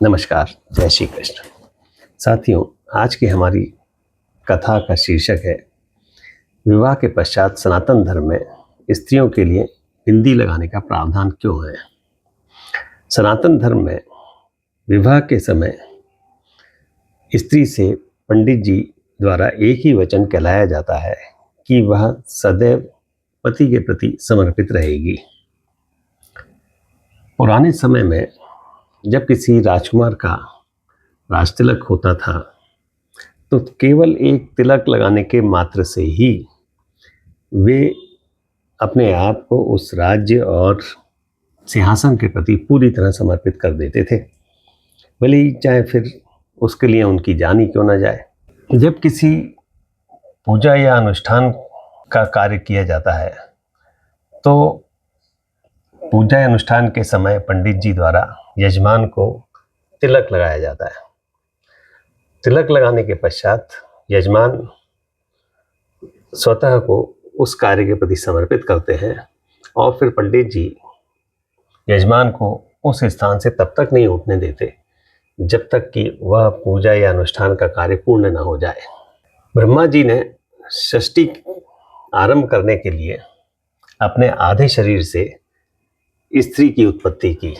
नमस्कार, जय श्री कृष्ण। साथियों, आज की हमारी कथा का शीर्षक है विवाह के पश्चात सनातन धर्म में स्त्रियों के लिए बिंदी लगाने का प्रावधान क्यों है। सनातन धर्म में विवाह के समय स्त्री से पंडित जी द्वारा एक ही वचन कहलाया जाता है कि वह सदैव पति के प्रति समर्पित रहेगी। पुराने समय में जब किसी राजकुमार का राजतिलक होता था तो केवल एक तिलक लगाने के मात्र से ही वे अपने आप को उस राज्य और सिंहासन के प्रति पूरी तरह समर्पित कर देते थे, भले ही चाहे फिर उसके लिए उनकी जान ही क्यों न जाए। जब किसी पूजा या अनुष्ठान का कार्य किया जाता है तो पूजा अनुष्ठान के समय पंडित जी द्वारा यजमान को तिलक लगाया जाता है। तिलक लगाने के पश्चात यजमान स्वतः को उस कार्य के प्रति समर्पित करते हैं और फिर पंडित जी यजमान को उस स्थान से तब तक नहीं उठने देते जब तक कि वह पूजा या अनुष्ठान का कार्य पूर्ण न हो जाए। ब्रह्मा जी ने षष्ठी आरंभ करने के लिए अपने आधे शरीर से स्त्री की उत्पत्ति की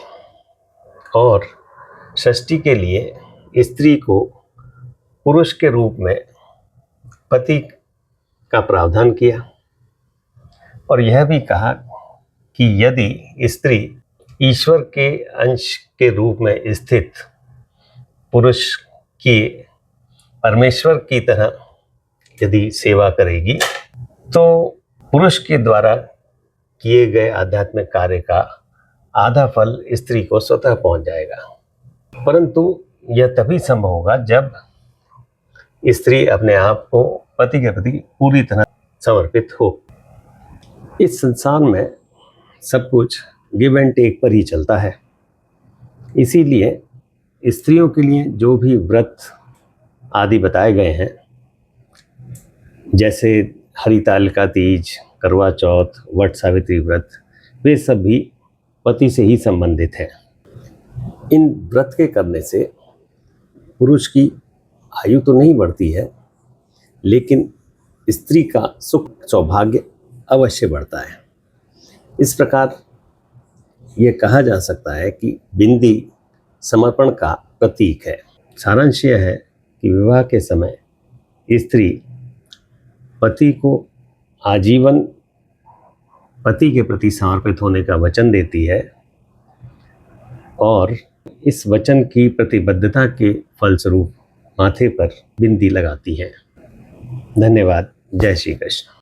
और षष्ठी के लिए स्त्री को पुरुष के रूप में पति का प्रावधान किया और यह भी कहा कि यदि स्त्री ईश्वर के अंश के रूप में स्थित पुरुष की परमेश्वर की तरह यदि सेवा करेगी तो पुरुष के द्वारा किए गए आध्यात्मिक कार्य का आधा फल स्त्री को स्वतः पहुंच जाएगा। परंतु यह तभी संभव होगा जब स्त्री अपने आप को पति के प्रति पूरी तरह समर्पित हो। इस संसार में सब कुछ गिव एंड टेक पर ही चलता है, इसीलिए स्त्रियों के लिए जो भी व्रत आदि बताए गए हैं, जैसे हरितालिका तीज, करवा चौथ, वट सावित्री व्रत, वे सब भी पति से ही संबंधित हैं। इन व्रत के करने से पुरुष की आयु तो नहीं बढ़ती है, लेकिन स्त्री का सुख सौभाग्य अवश्य बढ़ता है। इस प्रकार ये कहा जा सकता है कि बिंदी समर्पण का प्रतीक है। सारांश यह है कि विवाह के समय स्त्री पति को आजीवन पति के प्रति समर्पित होने का वचन देती है और इस वचन की प्रतिबद्धता के फलस्वरूप माथे पर बिंदी लगाती है। धन्यवाद। जय श्री कृष्ण।